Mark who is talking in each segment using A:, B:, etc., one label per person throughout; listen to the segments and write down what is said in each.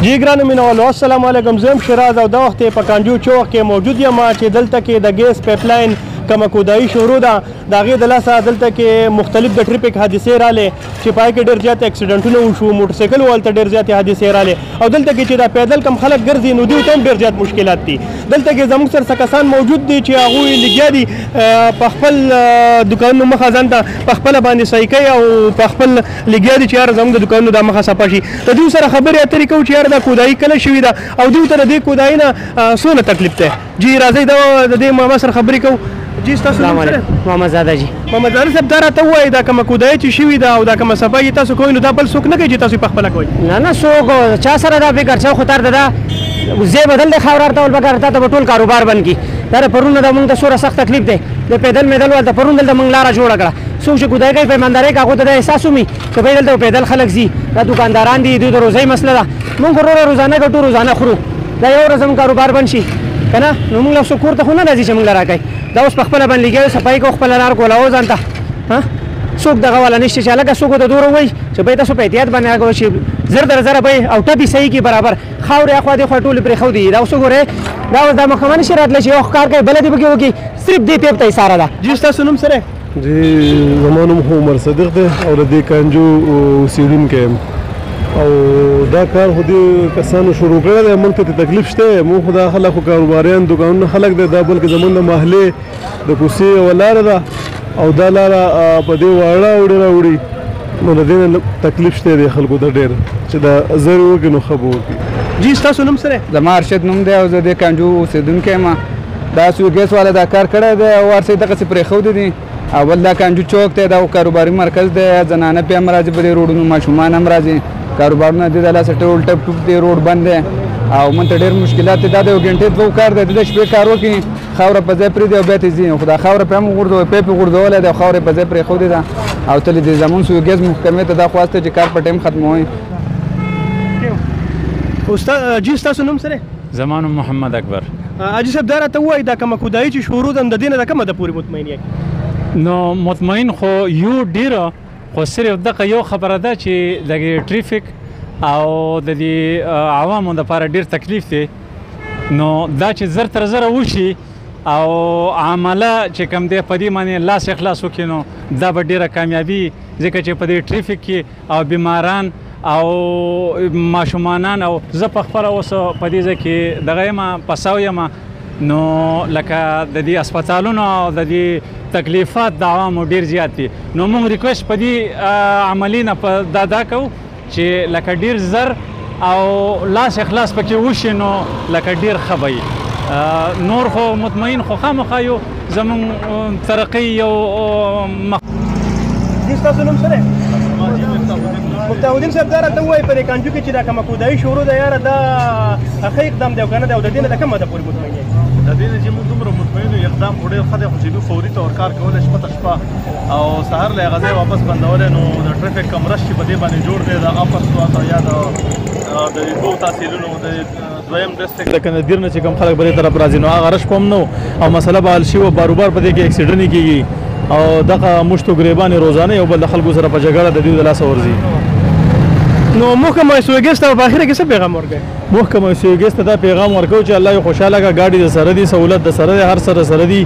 A: جی ګرانو مینوالو السلام علیکم. زه یم شیراز او دا وخت په کانجو چوک کې موجود یم چې دلته کې د ګیس پایپ لاین کومه کودایي شروع ده د هغې د لاسه دلته کې مختلف د ټریفک حادثې رالې چې پای کې ډېر زیات اکسیډنټونه وشو، موټرسایکل والته ډېر زیاتې حادثې رالې او دلته کې چې دا پیدل کم خلک ګرځي نو دوی ته هم ډېر زیات مشکلات دي. دلته کې زموږ سره څه کسان موجود دي چې هغوی لګیا دي په خپل دوکانونو مخه ځان ته په خپله باندې صحیح کوي او په خپل لګیا دي چې یاره زموږ د دوکانونو دا مخه صفا شي. د دوی سره خبرې اترې کوو چې یاره دا کودایي کله شوې ده او دوی ته د دې کودایي نه څونه تکلیف دی. جی راځئ د دې ماما سره خبرې کوو. جی ستاسو نوم سره؟
B: محمد زاده جی.
A: محمد زاده صاحب دا راته ووایئ دا کومه کودایي چې شوې ده او دا کومه صفایي تاسو کوئ نو دا بل څوک نه کوي چې تاسو یې پخپله کوئ؟
B: نه څوک چا سره دا فکر څه خو تر ده دا ځای بدل دی خاور ارته ول پکار تا ته به ټول کاروبار بند کړي. دا پرونه د موږ ته څومره سخت تکلیف دی د پیدل میدل ولته پرون دلته موږ لاره جوړه کړه. څوک چې کودایي کوي په ایماندارۍ کې هغو ته دا احساس ومي چې بهی دلته پیدل خلک ځي دا دوکانداران دي دوی د روزۍ مسله ده. موږ روزانه ګټو روزانه خورو دا یو ورځ زموږ کاروبار بند شي که نه نو موږ له څوک کور ته خو نه راځي چې موږ له راکوي. دا اوس په خپله باندې لګیا صفایي کوو خپله لار کولاو ځان ته څوک دغه والا نشته چې هلکه څوک ورته دوره وایي چې بهی تاسو په احتیاط باندې هغه چې زر در زره به او ټپې صحیح کړي برابر خاورې اخوا دېخوا ټولې پرېښودي دا اوس وګورئ دا اوس دا محکمه نشي راتلی چې یو ښکار کوي بله دې پکې وکړي صرف دې پیپ ته اشاره ده.
A: جی ستاسو نوم سره؟
C: جی زما نوم خو عمر صدیق دی او د دې کانجو اوسېدونکی یم او دا کار خو دې کسانو شروع کړی دی. موږ ته تکلیف شته موږ خو دا خلک خو کاروباریان دوکانونه خلک دی دا بلکې زموږ د محلې د کوڅې یوه لاره ده او دا لاره په دې واړه اوړي راوړي نو د دې نه تکلیف شته دی خلکو ته ډېر چې دا زر وکړي نو ښه به وکړي.
A: جی ستاسو نوم سره؟
D: زما ارشد نوم دی او زه د کانجو اوسېدونکی یم. دا سویګیس والا دا کار کړی دی او هر څه یې دغسې پرېښودي دي. اول دا کانجو چوک دی دا کاروباري مرکز دی زنانه پې هم راځي په دې روډونو ماشومان هم راځي خاورونه دي د لاسه ټول ټپ ټوپ دی روډ بند دی او موږ ته ډېر مشکلات دي. دا د یو ګنټې دوه کار دی د شپې کار وکړي خاوره په ځای پرېږدي او بیا ترې ځي خو دا خاوره پرې هم غورځوي پیپ یې غورځولی دی او خاوره یې په ځای پرېښودې ده او تلې د زمون سویګیز محکمې ته دا خواست چې کار په ټایم ختموئ.
A: جی ستاسو نوم سره؟
E: زما نوم محمد اکبر.
A: حاجي صاحب دا راته ووایئ دا کومه کودایي چې شروع ده د دې نه د کومه ده پورې مطمئن یې؟
E: نو مطمئن خو یو ډېره خو صرف دغه یو خبره ده چې دغه ټریفک او د دې عوامو دپاره ډېر تکلیف دی نو دا چې زر تر زره وشي او عمله چې کوم دی په دې باندې لاس اخلاص وکړي نو دا به ډېره کامیابي ځکه چې په دې ټریفک کې او بیماران او ماشومانان او زه په خپله اوس په دې ځای کې دغه یم پساو یم نو لکه د دې اسپتالونو او د دې تکلیفات د عوامو ډېر زیات دي نو موږ ریکویسټ په دې عملي نه دا کوو چې لکه ډېر زر او لاس اخلاص پکې وشي نو لکه ډېر ښه به نور خو مطمئن خو خامخا یو زموږ ترقۍ یو
A: جی ستاسو نوم سره؟ مفتاحالدین صاحب دا راته ووایئ په دې کانجو کې چې دا کومه کودایي شروع ده یاره دا ښه اقدام دی او که نه دی او د دې نه د کومه ده پورې مطمئن یې؟
F: د دې نه چې موږ دومره مطمئن یو اقدام خو ډېر ښه دی خو چې دوی فوري طور کار کولی شپه تر شپه او سهار له هغه ځای واپس بندولی نو د ټریفک کم رش چې په دې باندې جوړ دی د اپر سوات یا د دوو تحصیلونو د دویم ډسټرکټ
C: د کندهار نه چې کوم خلک به دې طرف راځي نو هغه رش کوم نه او مسله به حل شي او باروبار په دې کې اکسیډنټ کېږي او دغه مشتو ګریبانې روزانه یو بل د خلکو سره په جګړه د دوی د لاسه ورځي.
A: نو محکمه سویګیس ته په اخره کې څه پیغام ورکوي؟
C: محکمه سویګیس ته دا پیغام ورکوي چې الله یې خوشحاله کړه ګاډي د سره دي سهولت د سره دی هر سره دي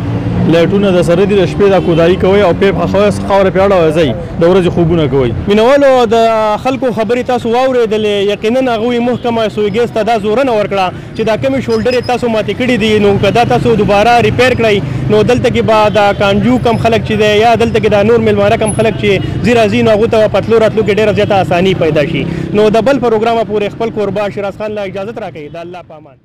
C: لایټونه د سره دي د شپې دا کودایي کوئ او پیپ خاوره پې اړوئ ځئ د ورځې خوبونه کوئ.
A: مینوالو د خلکو خبرې تاسو واورېدلې یقینا هغوی محکمه سویګیس ته دا زورنه ورکړه چې دا کمې شولډرې تاسو ماتې کړي دي نو که دا تاسو دوباره ریپیر کړئ نو دلته کې به دا کانجو کم خلک چې دی یا دلته کې دا نور میلمانه کم خلک چې ځي راځي نو هغو ته په تلو راتلو کې ډېره زیاته اساني پیدا شي. نو د بل پروګرامه پورې خپل کوربه شیراز خان له اجازت راکوي د الله په امان.